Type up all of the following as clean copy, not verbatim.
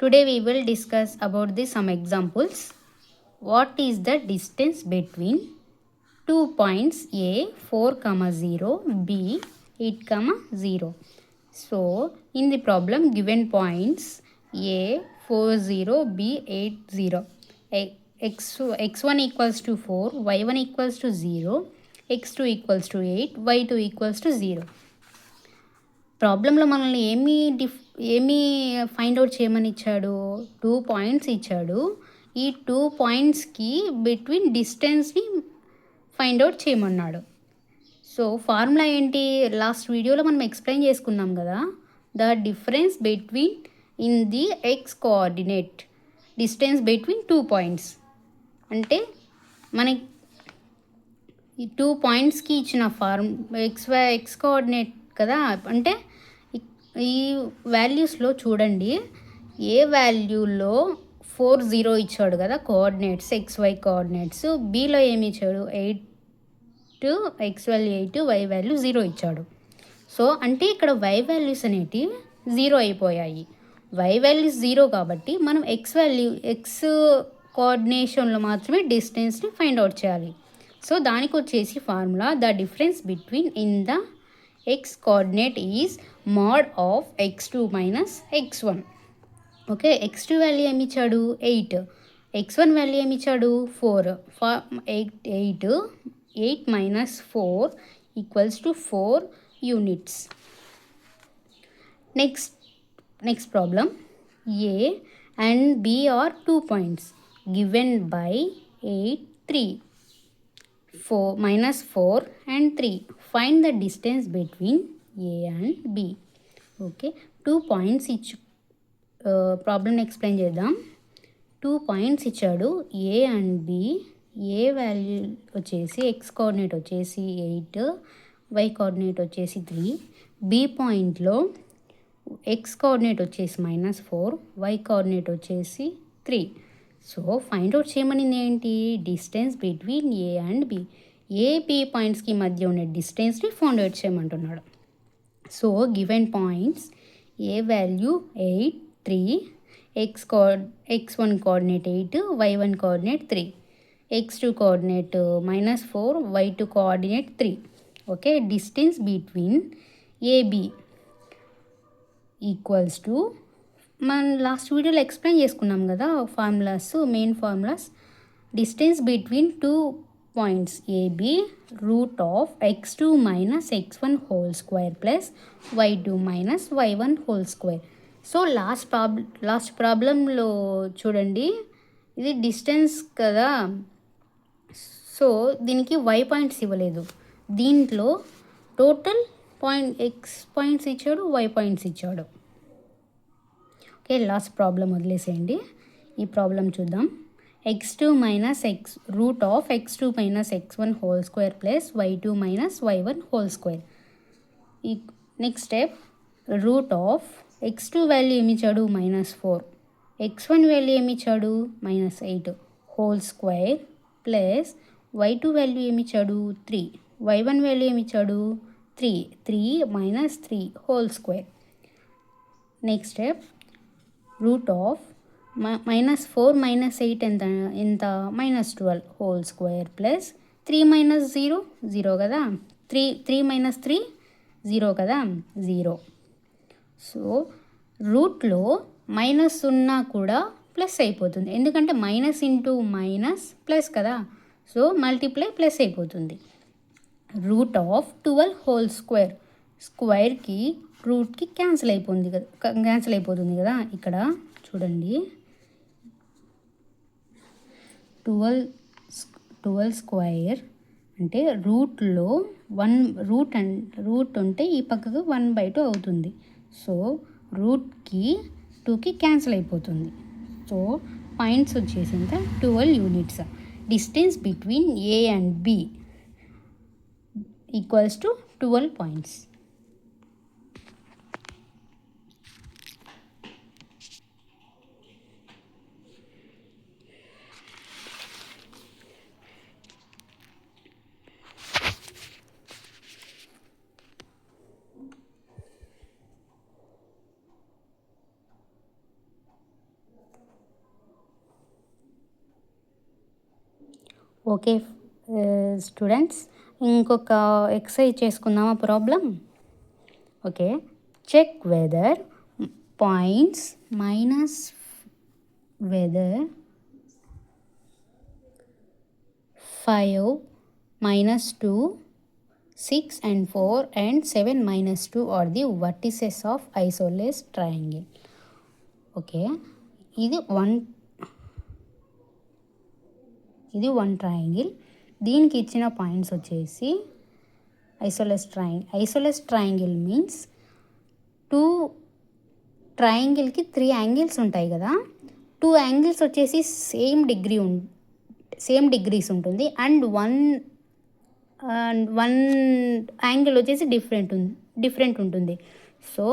Today we will discuss about some examples. What is the distance between 2 points A 4, 0, B 8, 0? So in the problem given points A 4, 0, B 8, 0. X1 equals to 4, Y1 equals to 0, X2 equals to 8, Y2 equals to 0. ప్రాబ్లంలో మనల్ని ఏమి find out చేయమని ఇచ్చాడు? 2 points ఇచ్చాడు. ఈ 2 పాయింట్స్కి between డిస్టెన్స్ని find out చేయమన్నాడు. So formula ఏంటి? Last వీడియోలో మనం ఎక్స్ప్లెయిన్ చేసుకున్నాం కదా. The difference between in the X coordinate distance between 2 points అంటే మనకి ఈ 2 పాయింట్స్కి ఇచ్చిన ఎక్స్ కోఆర్డినేట్ కదా. అంటే ఈ వాల్యూస్లో చూడండి, ఏ వాల్యూలో 4, 0 ఇచ్చాడు కదా కోఆర్డినేట్స్, XY కోఆర్డినేట్స్. బీలో ఏమి ఇచ్చాడు? 8, X వాల్యూ 8, Y వాల్యూ 0 ఇచ్చాడు. సో అంటే ఇక్కడ Y వాల్యూస్ అనేటివి 0 అయిపోయాయి. Y వాల్యూస్ 0 కాబట్టి మనం X కోఆర్డినేషన్లో మాత్రమే డిస్టెన్స్ని ఫైండ్ అవుట్ చేయాలి. సో దానికి వచ్చేసి formula, the difference between in the x coordinate is mod of x2 minus x1. Okay, x2 value ఏమి ఇచ్చాడు? 8. x1 వాల్యూ ఏమి ఇచ్చాడు? 4. 8 minus 4 equals to 4 units. Next problem. A and B are 2 points given by 8, 3. 4 and 3. Find the distance between A and B. Okay, 2 points problem explain చేద్దాం. 2 points ఇచ్చాడు A and B. A value వచ్చేసి X coordinate వచ్చేసి 8, why coordinate వచ్చేసి 3. B పాయింట్లో X coordinate వచ్చేసి -4, why coordinate వచ్చేసి 3. So find out చేయమనింది ఏంటి? Distance between A and B. AB పాయింట్స్కి మధ్య ఉన్న డిస్టెన్స్ని ఫైండ్ అవుట్ చేయమంటున్నాడు. So given points A value 8, 3, x1 coordinate 8, y1 coordinate 3, x2 coordinate -4, y2 coordinate 3. Okay, distance between AB equals to, మనం last వీడియోలో explain చేసుకున్నాం కదా formulas, main formulas. Distance between 2 points AB root of x2 minus x1 whole square plus y2 minus y1 whole square. So last ప్రాబ్లంలో చూడండి, ఇది distance కదా. So దీనికి y points ఇవ్వలేదు. దీంట్లో టోటల్ ఎక్స్ పాయింట్స్ ఇచ్చాడు, y పాయింట్స్ ఇచ్చాడు. Okay, last problem వదిలేసేయండి. ఈ ప్రాబ్లం చూద్దాం. x2 minus root of x2 minus x1 whole square plus y2 minus y1 whole square. ఈ next step, root of x2 value ఏమి ఇచ్చాడు? -4, x1 వాల్యూ ఏమి ఇచ్చాడు? -8 whole square plus y2 value ఏమి ఇచ్చాడు? 3, y1 వాల్యూ ఏమి ఇచ్చాడు? 3 minus 3 whole square. Next step, root of -4 minus 8 ఎంత? -12 హోల్ స్క్వేర్ ప్లస్ 3 minus 0, 0 కదా. 3 minus 3 0 కదా, 0. సో రూట్లో మైనస్ ఉన్నా కూడా ప్లస్ అయిపోతుంది, ఎందుకంటే మైనస్ ఇంటూ మైనస్ ప్లస్ కదా. సో మల్టిప్లై ప్లస్ అయిపోతుంది. రూట్ ఆఫ్ 12 హోల్ స్క్వేర్కి రూట్కి క్యాన్సిల్ అయిపోతుంది కదా. ఇక్కడ చూడండి, 12 స్క్వేర్ అంటే రూట్లో 1 రూట్ ఉంటే ఈ పక్కకు 1/2 అవుతుంది. సో రూట్కి 2కి క్యాన్సిల్ అయిపోతుంది. సో పాయింట్స్ వచ్చేసి ఎంత? 12 units. Distance between A and B equals to 12 points. Okay students, ఇంకొక ఎక్సర్సైజ్ చేసుకుందామా problem. Okay, check whether points minus whether 5 minus 2 6 and 4 and 7 minus 2 are the vertices of isosceles triangle. Okay, ఇది one triangle. దీనికి ఇచ్చిన points వచ్చేసి ఐసోలేస్ triangle means 2 ట్రయాంగిల్కి 3 angles ఉంటాయి కదా. 2 angles వచ్చేసి same degrees ఉంటుంది అండ్ వన్ యాంగిల్ వచ్చేసి డిఫరెంట్ ఉంటుంది. So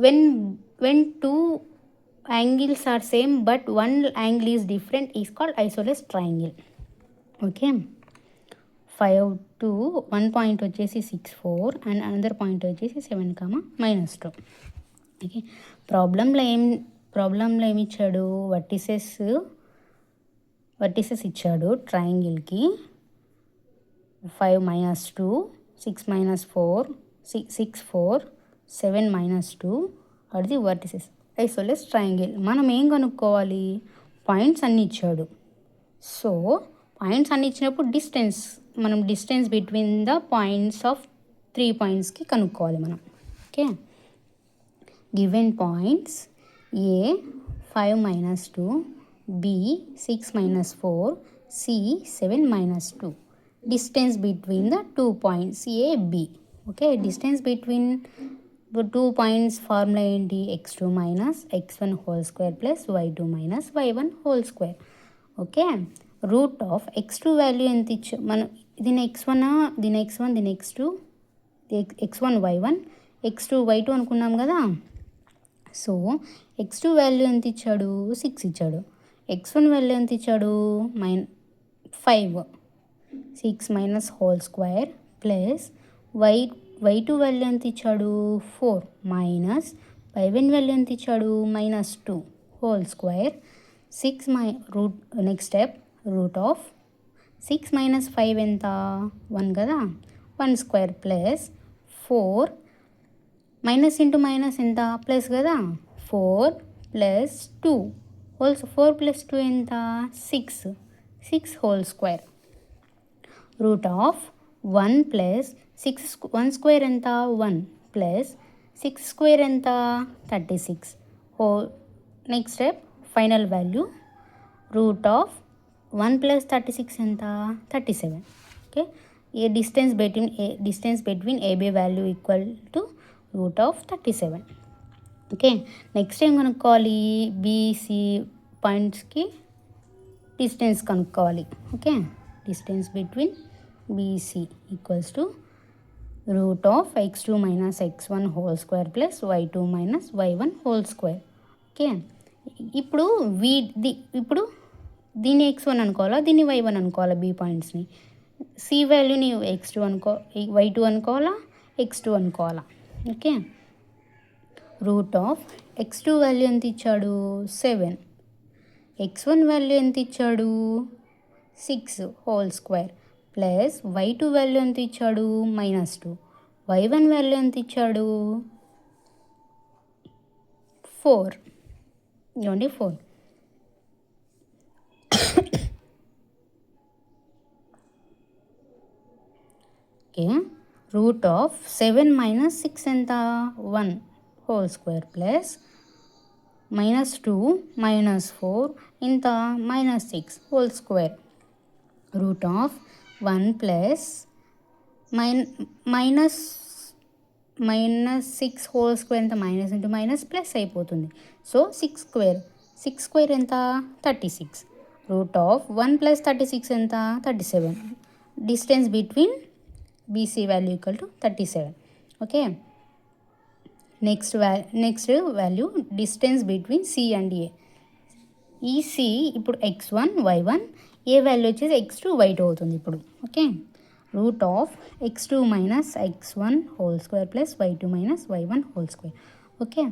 when 2 angles are same but one angle is different is called isosceles triangle. Okay, 5 to 1 point వచ్చేసి 6 4 అండ్ అనదర్ పాయింట్ వచ్చేసి 7 -2. Okay, ప్రాబ్లంలో ఏమి ఇచ్చాడు, వర్టిసెస్ ఇచ్చాడు ట్రయాంగిల్కి. 5 - 2 6 - 4 6 4 7 - 2 ఆర్ ది వర్టిసెస్ ఐసోలేస్ ట్రయాంగిల్. మనం ఏం కనుక్కోవాలి, పాయింట్స్ అన్నీ ఇచ్చాడు. సో పాయింట్స్ అన్నీ ఇచ్చినప్పుడు distance between the points of 3 పాయింట్స్కి కనుక్కోవాలి మనం. Okay, given points A 5 - 2, B 6 - 4, C 7 - 2. Distance between the 2 points A, B. Okay, distance between the 2 points formula ఏంటి, x2 - x1 whole square plus y2 - y1 whole square. Okay, route of x2 value ఎంత ఇచ్చు, మనం దీని x1 దీని x1 దీని x2 x1 y1 x2 y2 అనుకున్నాం కదా. So x2 value ఎంత ఇచ్చాడు, 6 ఇచ్చాడు. x1 వాల్యూ ఎంత ఇచ్చాడు, 5 6 - whole square plus y2 value ఎంత ఇచ్చాడు, 4 మైనస్ y1 వాల్యూ ఎంత ఇచ్చాడు, -2 whole square 6 next step root of 6 - 5 ఎంత, 1 కదా, 1 square plus 4 minus into minus ఎంత, ప్లస్ కదా, 4 + 2 4 + 2 ఎంత, 6 whole square root of 1 + 6 1 square ఎంత, 1 ప్లస్ 6 స్క్వేర్ ఎంత, 36 whole. Next step final value root of 1 + 36 ఎంత, 37. Okay, A distance between AB value equal to root of 37. Okay, next ఏం కనుక్కోవాలి, BC పాయింట్స్కి distance కనుక్కోవాలి. Okay, distance between BC equals to root of x2 - x1 whole square plus y2 - y1 whole square. Okay, ఇప్పుడు దీన్ని x1 అనుకోవాలా, దీన్ని y1 అనుకోవాలా, B పాయింట్స్ని. C వాల్యూని x2 y2 అనుకోవాలా, x2 అనుకోవాలా. Okay, route of x2 value ఎంత ఇచ్చాడు, 7 x1 వాల్యూ ఎంత ఇచ్చాడు, 6 whole square plus y2 value ఎంత ఇచ్చాడు, -2 y1 వాల్యూ ఎంత ఇచ్చాడు, 4 ఇవ్వండి 4. ఓకే, రూట్ ఆఫ్ 7 - 6 ఎంత, 1 హోల్ స్క్వేర్ ప్లస్ -2 -4 ఇంత -6 whole square root of 1 plus -6 whole square ఎంత, మైనస్ ఇంటూ మైనస్ ప్లస్ అయిపోతుంది. సో 6 స్క్వేర్ ఎంత, 36 రూట్ ఆఫ్ 1 + 36 ఎంత, 37. Distance between BC value equal to 37. Okay, next value distance between C and A. ఈ C ఇప్పుడు x1 y1, A value వచ్చేసి x2 y2 అవుతుంది ఇప్పుడు. Okay, route of x2 - x1 whole square plus y2 - y1 whole square. Okay,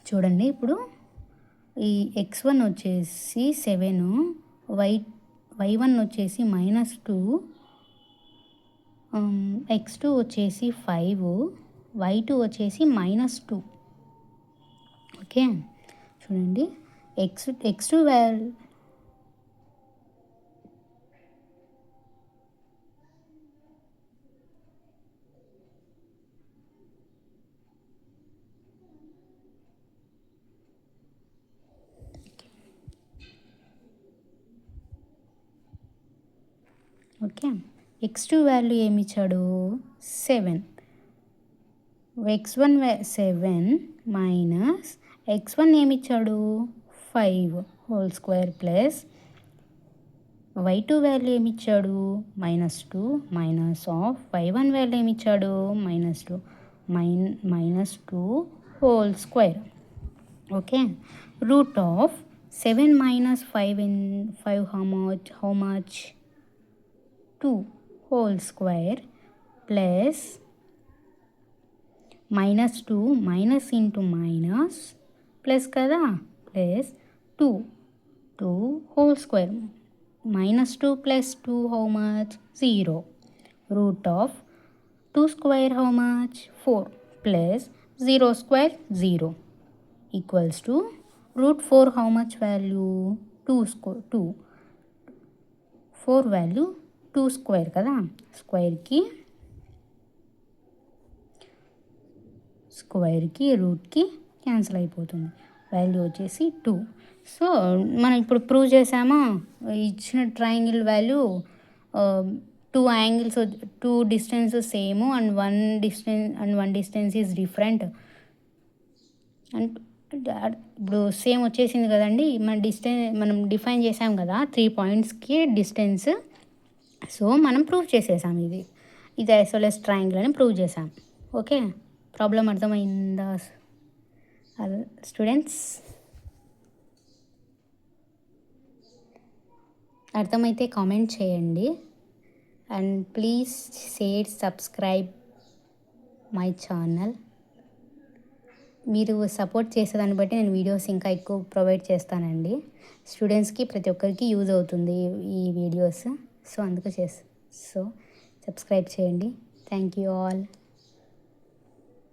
చూడండి ఇప్పుడు ఈ x1 వచ్చేసి 7 y1 వచ్చేసి -2, x2 వచ్చేసి 5, y2 వచ్చేసి -2. ఓకే, చూడండి x2 value okay, x2 value ఏమి ఇచ్చాడు 7, x1 7 మైనస్ x1 ఏమి ఇచ్చాడు 5 whole square plus y2 value ఏమి ఇచ్చాడు -2 మైనస్ ఆఫ్ y1 వాల్యూ ఏమి ఇచ్చాడు -2 -2 whole square. Okay, root of 7 minus 5 in 5 how much 2 whole square plus -2 minus into minus plus కదా plus 2 whole square -2 plus 2 how much 0. Root of 2 square how much 4 plus 0 square 0 equals to root 4 how much value 2 4 value 2 square కదా, స్క్వేర్కి రూట్కి cancel అయిపోతుంది, value వచ్చేసి 2. So మనం ఇప్పుడు prove చేసామా ఇచ్చిన triangle value 2 angles 2 distance same and 1 distance is different. And ఇప్పుడు same వచ్చేసింది కదండి, మనం డిఫైన్ చేసాం కదా 3 పాయింట్స్కి డిస్టెన్స్. సో మనం ప్రూవ్ చేసేసాం, ఇది ఐసోలేస్ ట్రయాంగిల్ అని ప్రూవ్ చేసాం. ఓకే, ప్రాబ్లం అర్థమైందా స్టూడెంట్స్? అర్థమైతే కామెంట్ చేయండి and please share subscribe my channel. మీరు సపోర్ట్ చేసేదాన్ని బట్టి నేను వీడియోస్ ఇంకా ఎక్కువ ప్రొవైడ్ చేస్తానండి. స్టూడెంట్స్కి ప్రతి ఒక్కరికి యూజ్ అవుతుంది ఈ వీడియోస్, సో అందుకు సో సబ్స్క్రైబ్ చేయండి. Thank you all.